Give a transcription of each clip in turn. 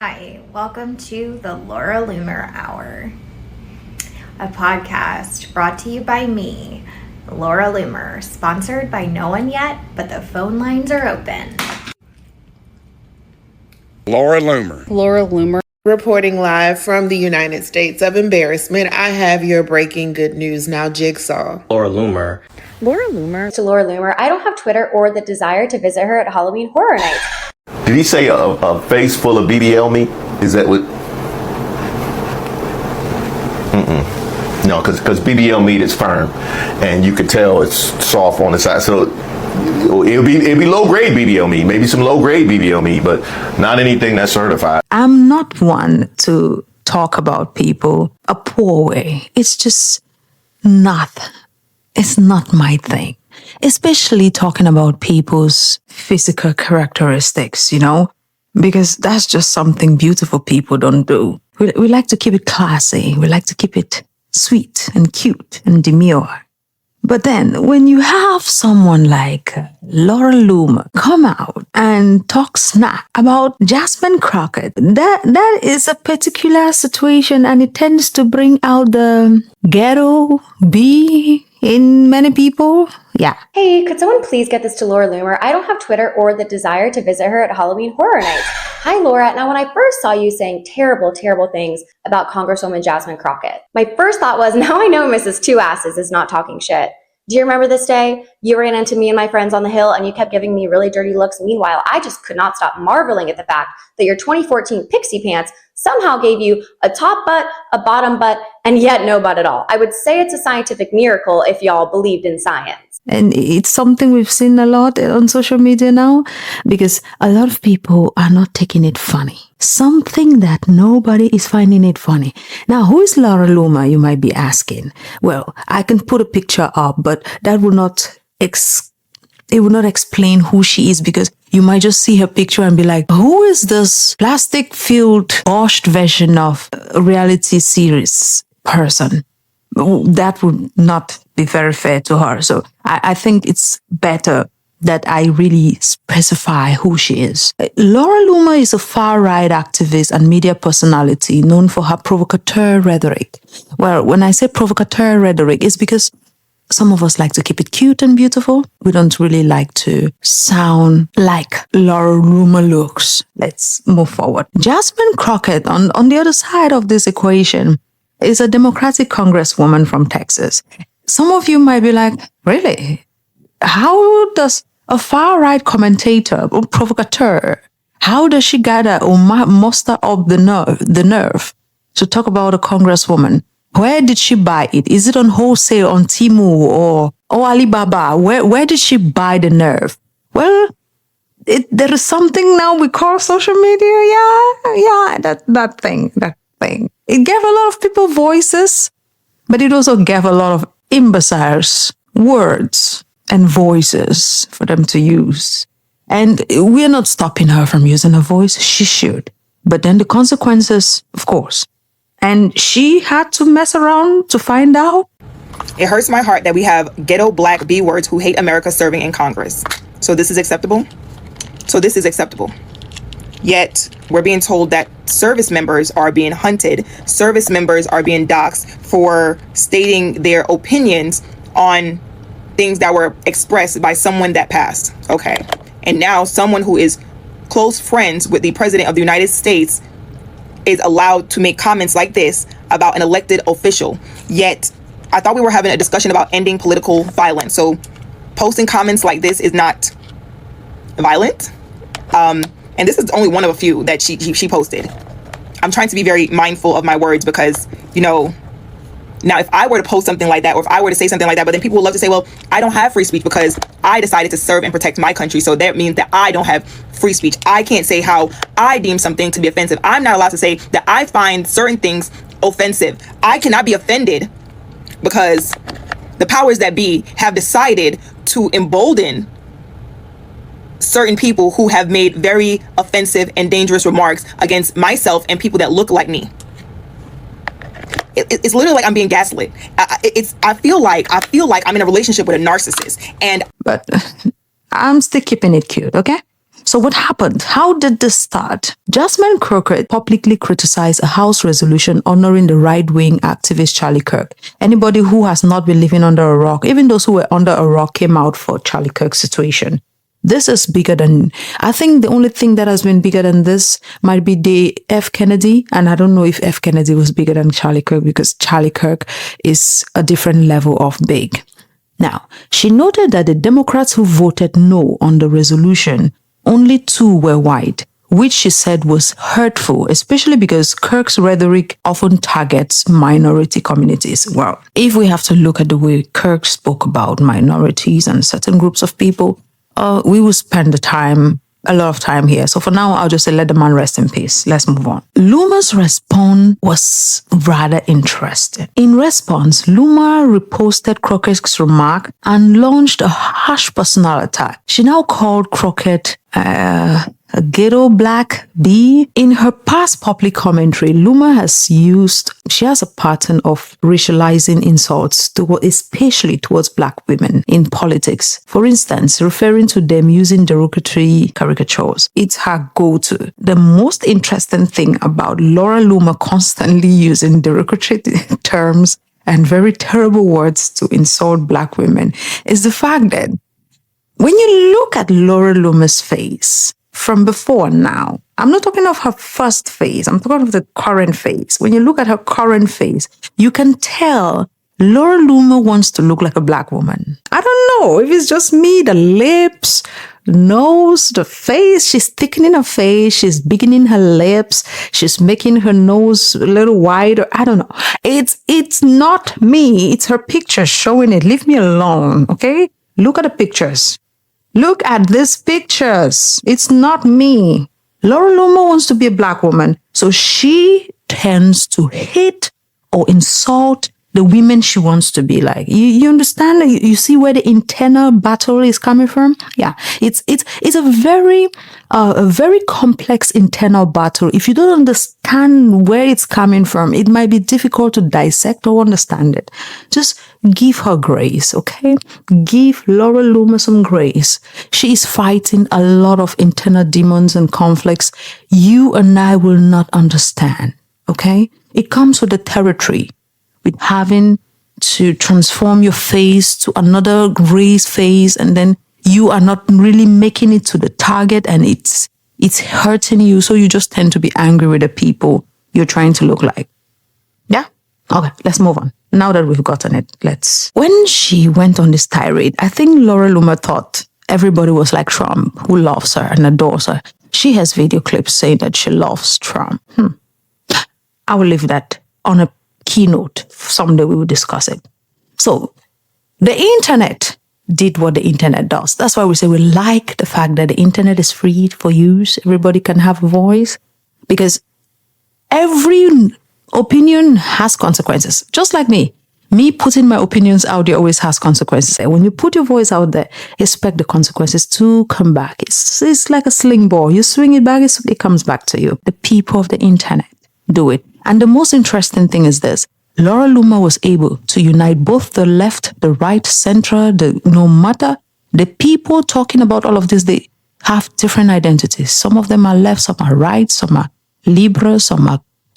Hi, welcome to the Laura Loomer Hour, a podcast brought to you by me, Laura Loomer, sponsored by no one yet, but the phone lines are open. Laura Loomer. Laura Loomer. Reporting live from the United States of Embarrassment, I have your breaking good news now, Jigsaw. Laura Loomer. Laura Loomer. To Laura Loomer. I don't have Twitter or the desire to visit her at Halloween Horror Nights. Did he say a face full of BBL meat? Is that what? No, because BBL meat is firm, and you could tell it's soft on the side. So it'll be low grade BBL meat, maybe some low grade BBL meat, but not anything that's certified. I'm not one to talk about people a poor way. It's just not. It's not my thing. Especially talking about people's physical characteristics, because that's just something beautiful people don't do. We like to keep it classy. We like to keep it sweet and cute and demure. But then when you have someone like Laura Loomer come out and talk smack about Jasmine Crockett, that is a particular situation, and it tends to bring out the ghetto bee in many people. Yeah. Hey, could someone please get this to Laura Loomer? I don't have Twitter or the desire to visit her at Halloween Horror Nights. Hi, Laura. Now, when I first saw you saying terrible, terrible things about Congresswoman Jasmine Crockett, my first thought was, now I know Mrs. Two Asses is not talking shit. Do you remember this day? You ran into me and my friends on the Hill and you kept giving me really dirty looks. Meanwhile, I just could not stop marveling at the fact that your 2014 pixie pants somehow gave you a top butt, a bottom butt, and yet no butt at all. I would say it's a scientific miracle if y'all believed in science. And it's something we've seen a lot on social media now, because a lot of people are not taking it funny. Something that nobody is finding it funny. Now, who is Laura Loomer, you might be asking? Well, I can put a picture up, but that will not it will not explain who she is, because you might just see her picture and be like, who is this plastic-filled, washed version of a reality series person? That would not be very fair to her. So I think it's better that I really specify who she is. Laura Loomer is a far-right activist and media personality known for her provocateur rhetoric. Well, when I say provocateur rhetoric, it's because some of us like to keep it cute and beautiful. We don't really like to sound like Laura Loomer looks. Let's move forward. Jasmine Crockett, on the other side of this equation, is a Democratic congresswoman from Texas. Some of you might be like, really? How does a far-right commentator or provocateur, how does she gather or muster up the nerve to talk about a congresswoman? Where did she buy it? Is it on wholesale on Temu or Alibaba? Where did she buy the nerve? Well, there is something now we call social media. Yeah, that thing. It gave a lot of people voices, but it also gave a lot of imbeciles words and voices for them to use. And we're not stopping her from using her voice. She should. But then the consequences, of course. And she had to mess around to find out. It hurts my heart that we have ghetto black B words who hate America serving in Congress. So this is acceptable? Yet we're being told that service members are being hunted. Service members are being doxxed for stating their opinions on things that were expressed by someone that passed. Okay. And now someone who is close friends with the president of the United States is allowed to make comments like this about an elected official. Yet I thought we were having a discussion about ending political violence. So posting comments like this is not violent. And this is only one of a few that she posted. I'm trying to be very mindful of my words because, now if I were to post something like that, or if I were to say something like that, but then people would love to say, well, I don't have free speech because I decided to serve and protect my country. So that means that I don't have free speech. I can't say how I deem something to be offensive. I'm not allowed to say that I find certain things offensive. I cannot be offended because the powers that be have decided to embolden certain people who have made very offensive and dangerous remarks against myself and people that look like me. It's literally like I'm being gaslit. I feel like I'm in a relationship with a narcissist, but I'm still keeping it cute, okay? So what happened? How did this start? Jasmine Crockett publicly criticized a House resolution honoring the right-wing activist Charlie Kirk. Anybody who has not been living under a rock, even those who were under a rock, came out for Charlie Kirk's situation. This is bigger than, I think the only thing that has been bigger than this might be the F. Kennedy. And I don't know if F. Kennedy was bigger than Charlie Kirk because Charlie Kirk is a different level of big. Now, she noted that the Democrats who voted no on the resolution, only 2 were white, which she said was hurtful, especially because Kirk's rhetoric often targets minority communities. Well, if we have to look at the way Kirk spoke about minorities and certain groups of people, we will spend a lot of time here. So for now, I'll just say let the man rest in peace. Let's move on. Loomer's response was rather interesting. In response, Loomer reposted Crockett's remark and launched a harsh personal attack. She now called Crockett a ghetto black bee. In her past public commentary, Loomer she has a pattern of racializing insults, especially towards black women in politics. For instance, referring to them using derogatory caricatures. It's her go-to. The most interesting thing about Laura Loomer constantly using derogatory terms and very terrible words to insult black women is the fact that when you look at Laura Loomer's face from before and now, I'm not talking of her first face, I'm talking of the current face. When you look at her current face, you can tell Laura Loomer wants to look like a black woman. I don't know if it's just me, the lips, nose, the face. She's thickening her face, she's bigging her lips, she's making her nose a little wider. I don't know. It's not me, it's her picture showing it. Leave me alone, okay? Look at the pictures. Look at these pictures. It's not me. Laura Loomer wants to be a black woman, so she tends to hate or insult the women she wants to be like. You understand? You see where the internal battle is coming from? Yeah, it's a very complex internal battle. If you don't understand where it's coming from, it might be difficult to dissect or understand it. Just give her grace, okay? Give Laura Loomer some grace. She is fighting a lot of internal demons and conflicts you and I will not understand, okay? It comes with the territory, with having to transform your face to another race face, and then you are not really making it to the target and it's hurting you, so you just tend to be angry with the people you're trying to look like. Yeah? Okay, let's move on. Now that we've gotten it, When she went on this tirade, I think Laura Loomer thought everybody was like Trump, who loves her and adores her. She has video clips saying that she loves Trump. I will leave that on a keynote. Someday we will discuss it. So the internet did what the internet does. That's why we say we like the fact that the internet is free for use. Everybody can have a voice, because every opinion has consequences. Just like me putting my opinions out there always has consequences. When you put your voice out there, expect the consequences to come back. It's like a sling ball. You swing it back, it comes back to you. The people of the internet do it. And the most interesting thing is this. Laura Loomer was able to unite both the left, the right, center, no matter the people talking about all of this, they have different identities. Some of them are left, some are right, some are liberal,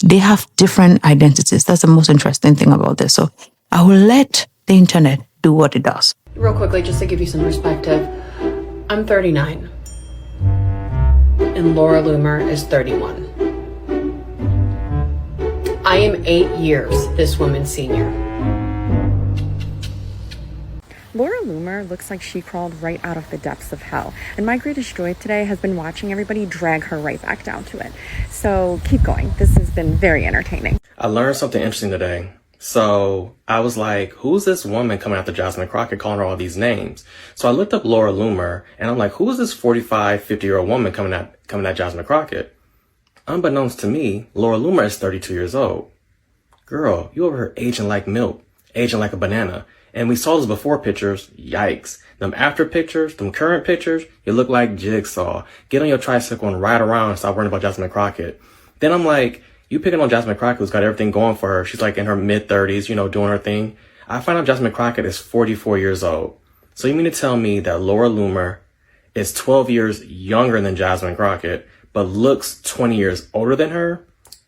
they have different identities. That's the most interesting thing about this. So I will let the internet do what it does. Real quickly, just to give you some perspective, I'm 39 and Laura Loomer is 31. I am 8 years this woman's senior. Laura Loomer looks like she crawled right out of the depths of hell, and my greatest joy today has been watching everybody drag her right back down to it. So keep going. This has been very entertaining. I learned something interesting today. So I was like, who's this woman coming after Jasmine Crockett, calling her all these names? So I looked up Laura Loomer, and I'm like, who's this 45, 50-year-old woman coming at Jasmine Crockett? Unbeknownst to me, Laura Loomer is 32 years old. Girl, you over here aging like milk, aging like a banana. And we saw those before pictures. Yikes. Them after pictures, them current pictures, you look like Jigsaw. Get on your tricycle and ride around and stop worrying about Jasmine Crockett. Then I'm like, you picking on Jasmine Crockett, who's got everything going for her. She's like in her mid-30s, doing her thing. I find out Jasmine Crockett is 44 years old. So you mean to tell me that Laura Loomer is 12 years younger than Jasmine Crockett, but looks 20 years older than her,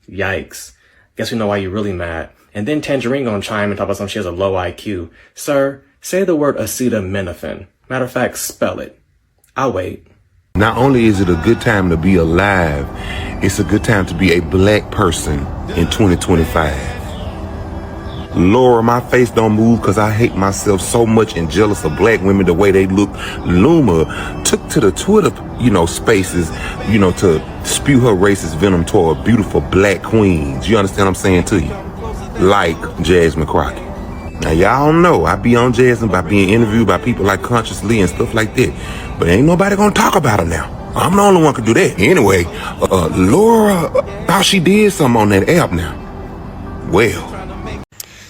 yikes. Guess we know why you're really mad. And then Tangerine gonna chime and talk about something she has a low IQ. Sir, say the word acetaminophen. Matter of fact, spell it. I'll wait. Not only is it a good time to be alive, it's a good time to be a black person in 2025. Laura, my face don't move because I hate myself so much and jealous of black women the way they look. Loomer took to the Twitter, spaces, to spew her racist venom toward beautiful black queens. You understand what I'm saying to you? Like Jasmine Crockett. Now, y'all know I be on Jasmine by being interviewed by people like Consciously and stuff like that. But ain't nobody gonna talk about her now. I'm the only one can do that. Anyway, Laura thought she did something on that app now. Well.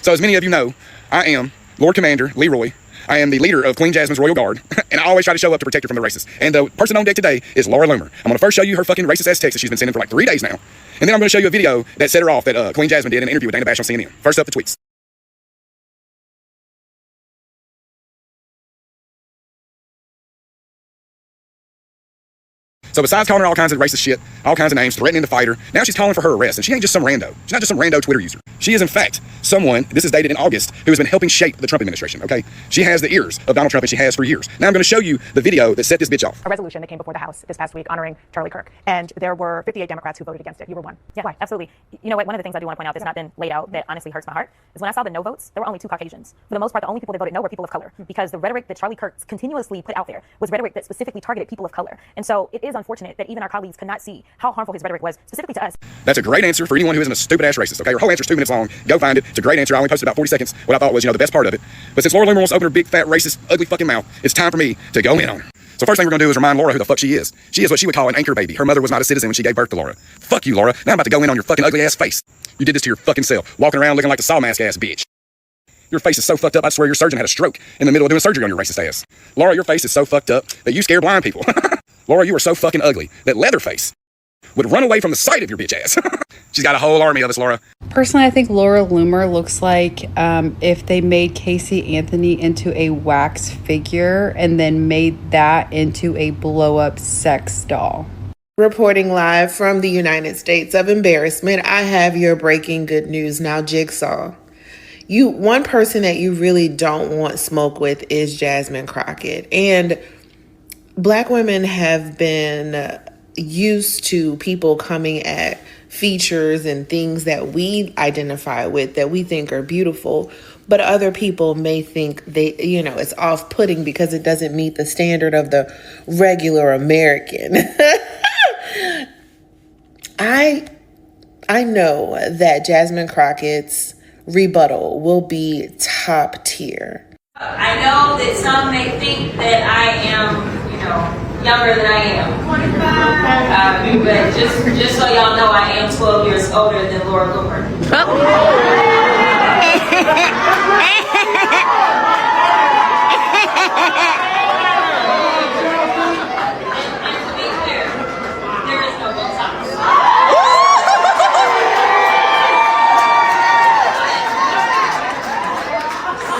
So as many of you know, I am Lord Commander Leroy. I am the leader of Queen Jasmine's Royal Guard, and I always try to show up to protect her from the racists. And the person on deck today is Laura Loomer. I'm going to first show you her fucking racist-ass text that she's been sending for like 3 days now. And then I'm going to show you a video that set her off that Queen Jasmine did in an interview with Dana Bash on CNN. First up, the tweets. So besides calling her all kinds of racist shit, all kinds of names, threatening to fight her, now she's calling for her arrest. And she ain't just some rando. She's not just some rando Twitter user. She is, in fact, someone, this is dated in August, who has been helping shape the Trump administration, okay? She has the ears of Donald Trump, and she has for years. Now I'm going to show you the video that set this bitch off. A resolution that came before the House this past week honoring Charlie Kirk. And there were 58 Democrats who voted against it. You were one. Yeah, why? Absolutely. You know what? One of the things I do want to point out that's not been laid out that honestly hurts my heart is when I saw the no votes, there were only 2 Caucasians. For the most part, the only people that voted no were people of color, because the rhetoric that Charlie Kirk continuously put out there was rhetoric that specifically targeted people of color. And so it is unfortunate that even our colleagues could not see how harmful his rhetoric was, specifically to us. That's a great answer for anyone who isn't a stupid-ass racist, okay? Her whole answer's 2 minutes long. Go find it. It's a great answer. I only posted about 40 seconds. What I thought was, the best part of it. But since Laura Loomer wants to open her big, fat, racist, ugly fucking mouth, it's time for me to go in on her. So first thing we're going to do is remind Laura who the fuck she is. She is what she would call an anchor baby. Her mother was not a citizen when she gave birth to Laura. Fuck you, Laura. Now I'm about to go in on your fucking ugly-ass face. You did this to your fucking self, walking around looking like the saw mask-ass bitch. Your face is so fucked up, I swear your surgeon had a stroke in the middle of doing surgery on your racist ass. Laura, your face is so fucked up that you scare blind people. Laura, you are so fucking ugly that Leatherface would run away from the sight of your bitch ass. She's got a whole army of us, Laura. Personally, I think Laura Loomer looks like if they made Casey Anthony into a wax figure and then made that into a blow-up sex doll. Reporting live from the United States of Embarrassment, I have your breaking good news now, Jigsaw. One person that you really don't want smoke with is Jasmine Crockett. And Black women have been used to people coming at features and things that we identify with that we think are beautiful, but other people may think it's off-putting because it doesn't meet the standard of the regular American. I know that Jasmine Crockett's rebuttal will be top tier. I know that some may think that I am, younger than I am. But just so y'all know, I am 12 years older than Laura Loomer.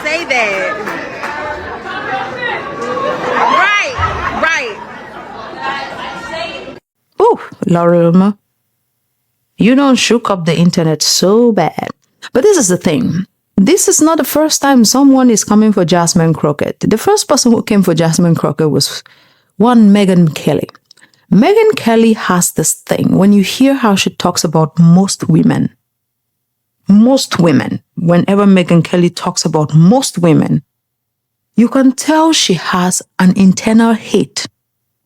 Say that. Right. Ooh, Laura Loomer, you don't shook up the internet so bad. But this is the thing. This is not the first time someone is coming for Jasmine Crockett. The first person who came for Jasmine Crockett was one Megyn Kelly. Megyn Kelly has this thing. When you hear how she talks about most women, whenever Megyn Kelly talks about most women, you can tell she has an internal hate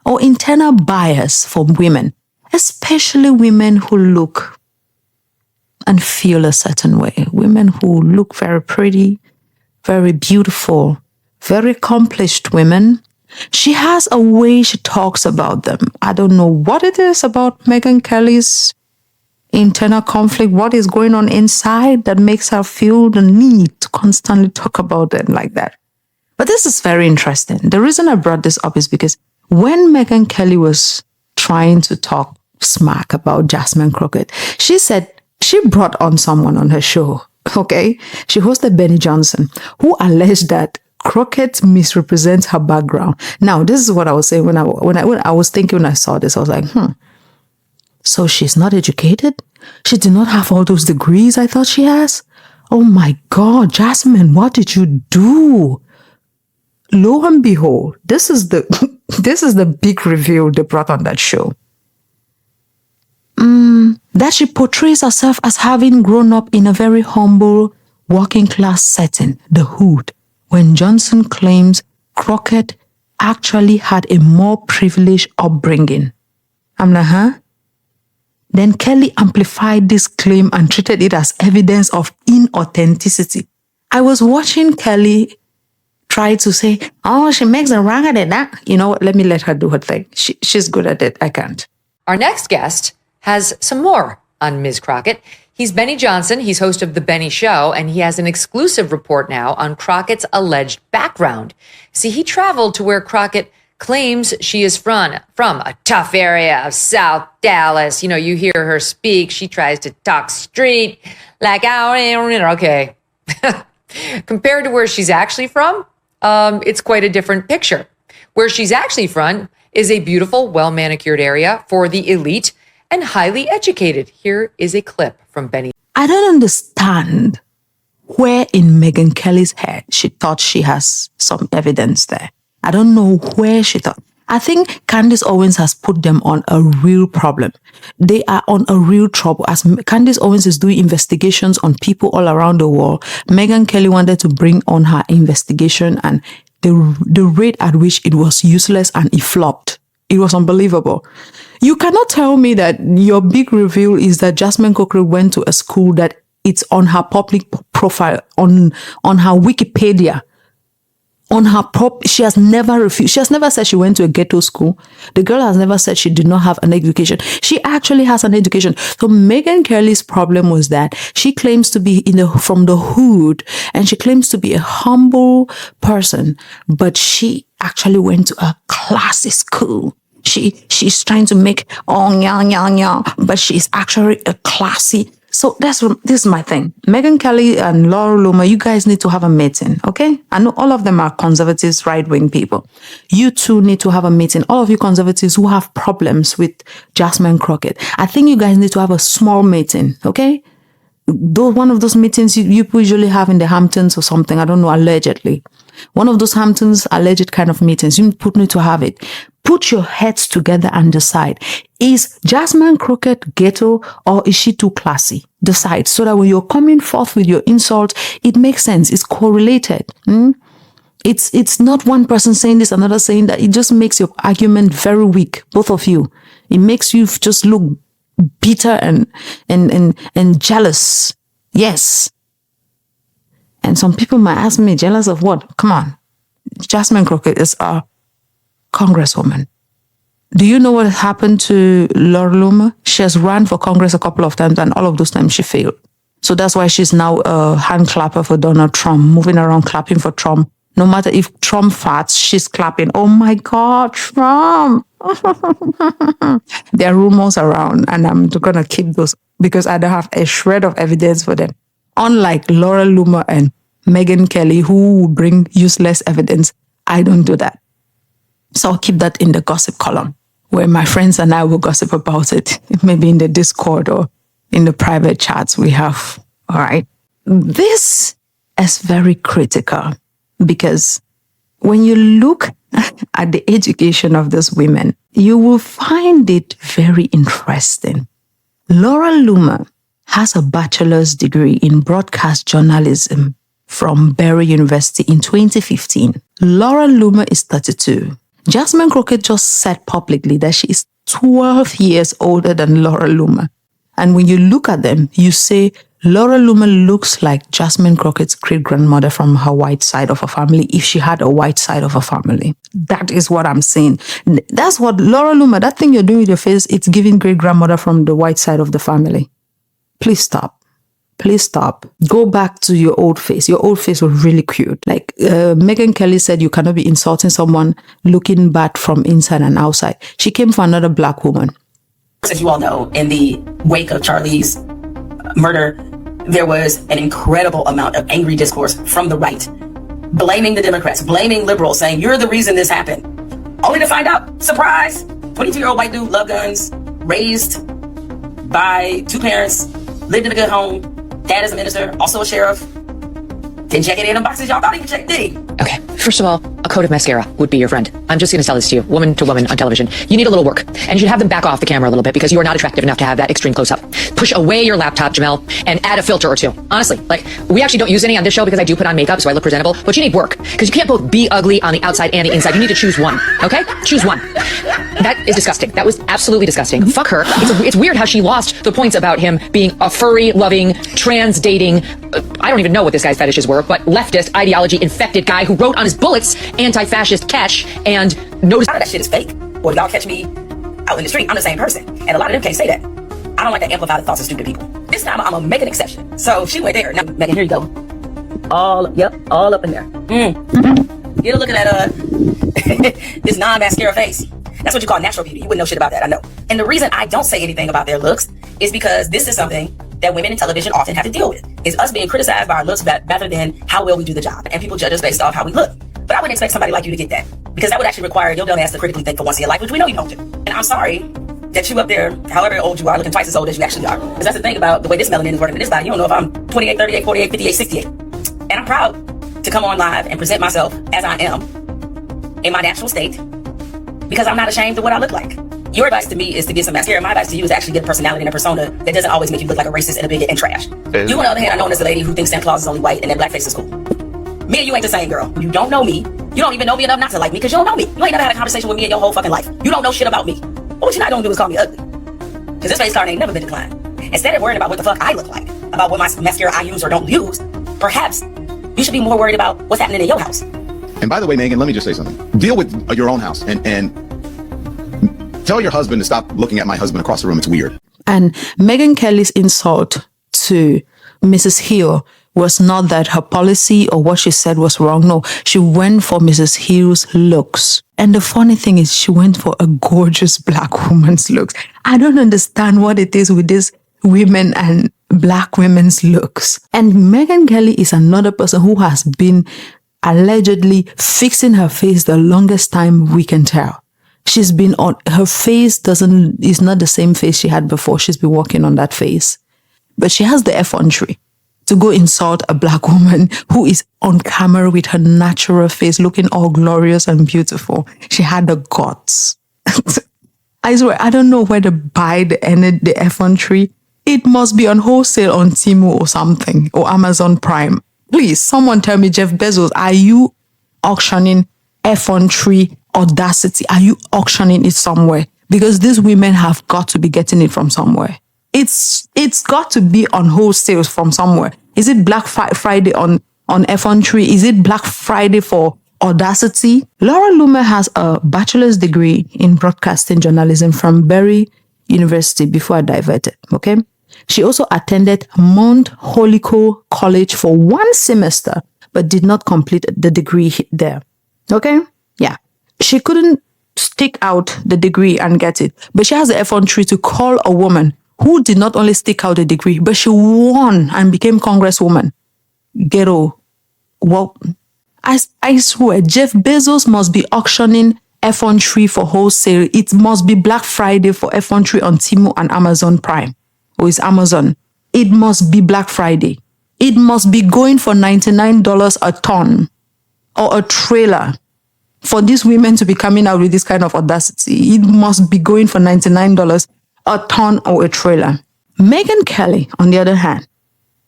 or internal bias for women, especially women who look and feel a certain way. Women who look very pretty, very beautiful, very accomplished women. She has a way she talks about them. I don't know what it is about Megyn Kelly's internal conflict, what is going on inside that makes her feel the need to constantly talk about them like that. But this is very interesting. The reason I brought this up is because when Megyn Kelly was trying to talk smack about Jasmine Crockett, she said she brought on someone on her show, okay? She hosted Benny Johnson, who alleged that Crockett misrepresents her background. Now, this is what I was saying when I was thinking when I saw this. I was like, so she's not educated? She did not have all those degrees I thought she has? Oh my God, Jasmine, what did you do? Lo and behold, this is the big reveal they brought on that show. That she portrays herself as having grown up in a very humble, working class setting, the hood, when Johnson claims Crockett actually had a more privileged upbringing. I'm like, huh? Then Kelly amplified this claim and treated it as evidence of inauthenticity. I was watching Kelly try to say, oh, she makes a wrong at that. You know what? Let me let her do her thing. She's good at it. I can't. Our next guest has some more on Ms. Crockett. He's Benny Johnson. He's host of The Benny Show, and he has an exclusive report now on Crockett's alleged background. See, he traveled to where Crockett claims she is from a tough area of South Dallas. You know, you hear her speak. She tries to talk street like, okay. Compared to where she's actually from, it's quite a different picture. Where she's actually from is a beautiful, well-manicured area for the elite and highly educated. Here is a clip from Benny. I don't understand where in Megyn Kelly's head she thought she has some evidence there. I don't know where she thought. I think Candace Owens has put them on a real problem. They are on a real trouble. As Candace Owens is doing investigations on people all around the world, Megyn Kelly wanted to bring on her investigation, and the rate at which it was useless and it flopped. It was unbelievable. You cannot tell me that your big reveal is that Jasmine Crockett went to a school that it's on her public profile, on her Wikipedia. She has never refused. She has never said she went to a ghetto school. The girl has never said she did not have an education. She actually has an education. So Megyn Kelly's problem was that she claims to be from the hood, and she claims to be a humble person, but she actually went to a classy school. She's trying to make but she's actually a classy. So this is my thing. Megyn Kelly and Laura Loomer, you guys need to have a meeting, okay? I know all of them are conservatives, right-wing people. You two need to have a meeting. All of you conservatives who have problems with Jasmine Crockett, I think you guys need to have a small meeting, okay? One of those meetings you usually have in the Hamptons or something, I don't know, allegedly. One of those Hamptons alleged kind of meetings. You need to have it. Put your heads together and decide. Is Jasmine Crockett ghetto or is she too classy? Decide, so that when you're coming forth with your insult, it makes sense. It's correlated. It's not one person saying this, another saying that. It just makes your argument very weak, both of you. It makes you just look bitter and jealous. Yes. And some people might ask me, jealous of what? Come on. Jasmine Crockett is a congresswoman. Do you know what happened to Laura Loomer? She has run for Congress a couple of times, and all of those times she failed. So that's why she's now a hand clapper for Donald Trump, moving around clapping for Trump. No matter if Trump farts, she's clapping. Oh my God, Trump. There are rumors around, and I'm going to keep those because I don't have a shred of evidence for them. Unlike Laura Loomer and Megyn Kelly, who bring useless evidence, I don't do that. So I'll keep that in the gossip column, where my friends and I will gossip about it, maybe in the Discord or in the private chats we have. All right. This is very critical because when you look at the education of those women, you will find it very interesting. Laura Loomer has a bachelor's degree in broadcast journalism from Berry University in 2015. Laura Loomer is 32. Jasmine Crockett just said publicly that she is 12 years older than Laura Loomer. And when you look at them, you say Laura Loomer looks like Jasmine Crockett's great-grandmother from her white side of her family, if she had a white side of her family. That is what I'm saying. That's what Laura Loomer, that thing you're doing with your face, it's giving great-grandmother from the white side of the family. Please stop. Please stop. Go back to your old face. Your old face was really cute. Like Megyn Kelly said, you cannot be insulting someone looking bad from inside and outside. She came for another black woman. As you all know, in the wake of Charlie's murder, there was an incredible amount of angry discourse from the right blaming the Democrats, blaming liberals, saying you're the reason this happened. Only to find out, surprise, 22-year-old white dude, love guns, raised by two parents, lived in a good home, dad is a minister, also a sheriff. Didn't check any of them boxes y'all thought he could check, did he? Okay, first of all, a coat of mascara would be your friend. I'm just going to tell this to you, woman to woman on television. You need a little work, and you should have them back off the camera a little bit because you are not attractive enough to have that extreme close-up. Push away your laptop, Jamel, and add a filter or two. Honestly, like, we actually don't use any on this show because I do put on makeup, so I look presentable, but you need work because you can't both be ugly on the outside and the inside. You need to choose one, okay? Choose one. That is disgusting. That was absolutely disgusting. Fuck her. It's weird how she lost the points about him being a furry-loving, trans-dating, I don't even know what this guy's fetishes were, but leftist, ideology-infected guy who wrote on his bullets anti-fascist catch and notice. A lot of that shit is fake. Or y'all catch me out in the street, I'm the same person. And a lot of them can't say that. I don't like to amplify the thoughts of stupid people. This time I'm gonna make an exception. So she went there. Now, Megyn, here you go. All up in there. Get a look at that, this non-mascara face. That's what you call natural beauty. You wouldn't know shit about that, I know. And the reason I don't say anything about their looks is because this is something that women in television often have to deal with. Is us being criticized by our looks rather than how well we do the job. And people judge us based off how we look. But I wouldn't expect somebody like you to get that. Because that would actually require your dumb ass to critically think for once in your life, which we know you don't do. And I'm sorry that you up there, however old you are, looking twice as old as you actually are. Because that's the thing about the way this melanin is working in this body. You don't know if I'm 28, 38, 48, 58, 68. And I'm proud to come on live and present myself as I am in my natural state because I'm not ashamed of what I look like. Your advice to me is to get some mascara. My advice to you is to actually get a personality and a persona that doesn't always make you look like a racist and a bigot and trash. You, on the other hand, are known as a lady who thinks Santa Claus is only white and that blackface is cool. Me and you ain't the same, girl. You don't know me. You don't even know me enough not to like me because you don't know me. You ain't never had a conversation with me in your whole fucking life. You don't know shit about me. What you're not gonna do is call me ugly. Because this face card ain't never been declined. Instead of worrying about what the fuck I look like, about what my mascara I use or don't use, perhaps you should be more worried about what's happening in your house. And by the way, Megyn, let me just say something. Deal with your own house and tell your husband to stop looking at my husband across the room. It's weird. And Megyn Kelly's insult to Mrs. Hill was not that her policy or what she said was wrong. No, she went for Mrs. Hill's looks. And the funny thing is she went for a gorgeous black woman's looks. I don't understand what it is with these women and black women's looks. And Megyn Kelly is another person who has been allegedly fixing her face the longest time we can tell. She's been on, her face is not the same face she had before. She's been working on that face. But she has the effrontery to go insult a black woman who is on camera with her natural face looking all glorious and beautiful. She had the guts. I swear, I don't know where to buy the effrontery. It must be on wholesale on Temu or something, or Amazon Prime. Please, someone tell me, Jeff Bezos, are you auctioning effrontery, audacity? Are you auctioning it somewhere? Because these women have got to be getting it from somewhere. It's got to be on wholesale from somewhere. Is it Black Friday on effrontery? Is it Black Friday for audacity? Laura Loomer has a bachelor's degree in broadcasting journalism from Berry University before I diverted, okay? She also attended Mount Holyoke College for 1 semester, but did not complete the degree there, okay? Yeah. She couldn't stick out the degree and get it, but she has the effrontery to call a woman who did not only stick out the degree, but she won and became congresswoman. Ghetto. Well, I swear, Jeff Bezos must be auctioning effrontery for wholesale. It must be Black Friday for effrontery on Temu and Amazon Prime. Or is Amazon. It must be Black Friday. It must be going for $99 a ton or a trailer for these women to be coming out with this kind of audacity. It must be going for $99 a ton or a trailer. Megyn Kelly, on the other hand,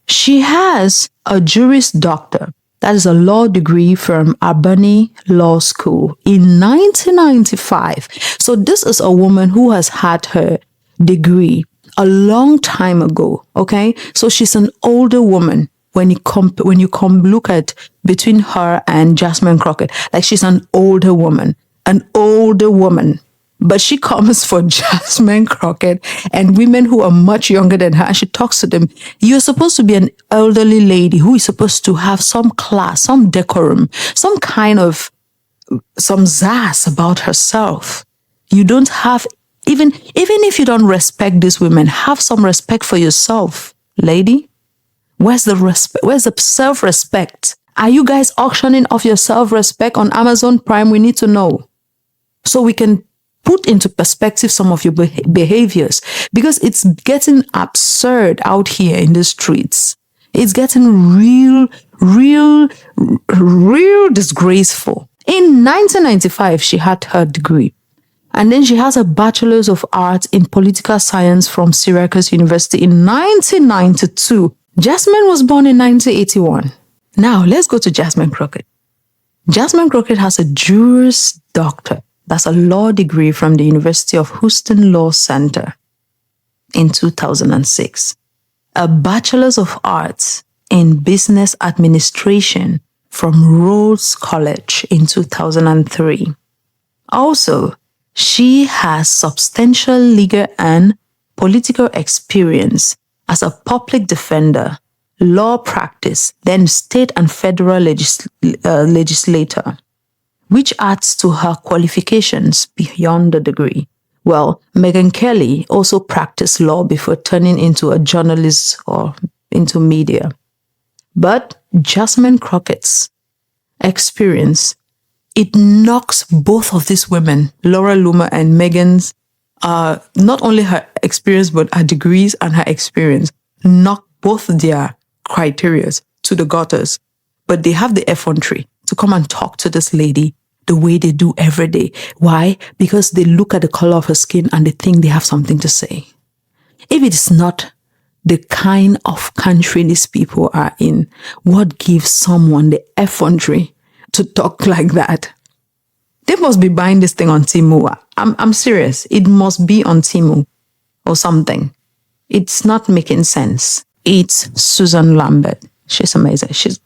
she has a Juris Doctor. That is a law degree from Albany Law School in 1995. So this is a woman who has had her degree a long time ago, okay? So she's an older woman when you look at between her and Jasmine Crockett. Like, she's an older woman. But she comes for Jasmine Crockett and women who are much younger than her, and she talks to them. You're supposed to be an elderly lady who is supposed to have some class, some decorum, some zazz about herself. You don't have, even if you don't respect these women, have some respect for yourself, lady. Where's the respect? Where's the self-respect Are you guys auctioning off your self-respect on Amazon Prime? We need to know so we can put into perspective some of your behaviors, because it's getting absurd out here in the streets. It's getting real disgraceful. In 1995, she had her degree. And then she has a Bachelor's of Arts in Political Science from Syracuse University in 1992. Jasmine was born in 1981. Now, let's go to Jasmine Crockett. Jasmine Crockett has a Juris Doctor. That's a law degree from the University of Houston Law Center in 2006. A Bachelor's of Arts in Business Administration from Rhodes College in 2003. Also, she has substantial legal and political experience as a public defender, law practice, then state and federal legislator, which adds to her qualifications beyond the degree. Well, Megyn Kelly also practiced law before turning into a journalist or into media. But Jasmine Crockett's experience, it knocks both of these women, Laura Loomer and Megyn's, not only her experience, but her degrees and her experience, knock both their criteria to the gutters. But they have the effrontery to come and talk to this lady the way they do every day. Why? Because they look at the color of her skin and they think they have something to say. If it is not the kind of country these people are in, what gives someone the effrontery to talk like that? They must be buying this thing on Temu. I'm serious. It must be on Temu or something. It's not making sense. It's Susan Lambert. She's amazing.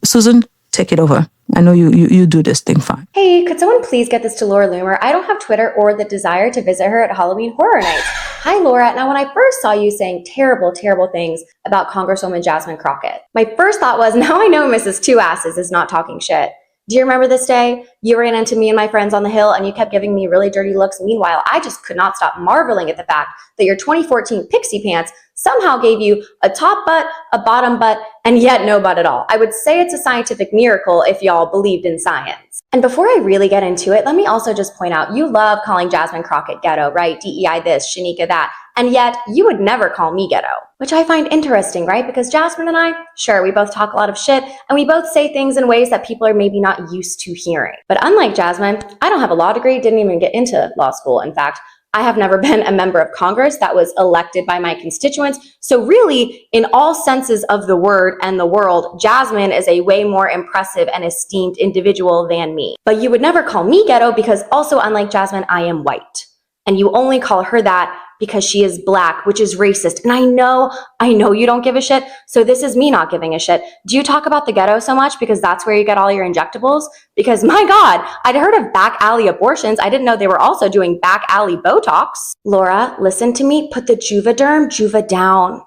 Susan, take it over. I know you do this thing fine. Hey, could someone please get this to Laura Loomer? I don't have Twitter or the desire to visit her at Halloween Horror Nights. Hi, Laura. Now, when I first saw you saying terrible things about Congresswoman Jasmine Crockett, my first thought was, now I know Mrs. Two Asses is not talking shit. Do you remember this day? You ran into me and my friends on the Hill and you kept giving me really dirty looks. Meanwhile, I just could not stop marveling at the fact that your 2014 pixie pants somehow gave you a top butt, a bottom butt, and yet no butt at all. I would say it's a scientific miracle if y'all believed in science. And before I really get into it, let me also just point out, you love calling Jasmine Crockett ghetto, right? DEI this, Shanika that. And yet you would never call me ghetto, which I find interesting, right? Because Jasmine and I, sure, we both talk a lot of shit and we both say things in ways that people are maybe not used to hearing. But unlike Jasmine, I don't have a law degree, didn't even get into law school. In fact, I have never been a member of Congress that was elected by my constituents. So really, in all senses of the word and the world, Jasmine is a way more impressive and esteemed individual than me. But you would never call me ghetto because also, unlike Jasmine, I am white. And you only call her that because she is black, which is racist. And I know you don't give a shit. So this is me not giving a shit. Do you talk about the ghetto so much because that's where you get all your injectables? Because my God, I'd heard of back alley abortions. I didn't know they were also doing back alley Botox. Laura, listen to me. Put the Juva down.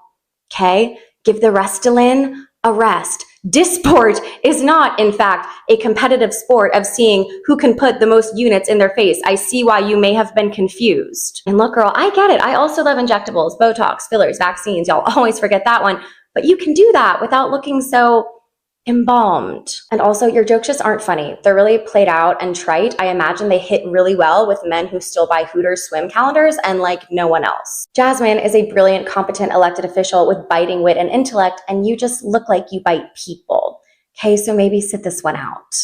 Okay? Give the Restylane a rest. Disport is not, in fact, a competitive sport of seeing who can put the most units in their face. I see why you may have been confused. And look, girl, I get it. I also love injectables, Botox, fillers, vaccines. Y'all always forget that one. But you can do that without looking so embalmed. And also, your jokes just aren't funny. They're really played out and trite. I imagine they hit really well with men who still buy Hooters swim calendars and like no one else. Jasmine is a brilliant, competent elected official with biting wit and intellect, and you just look like you bite people. Okay, so maybe sit this one out.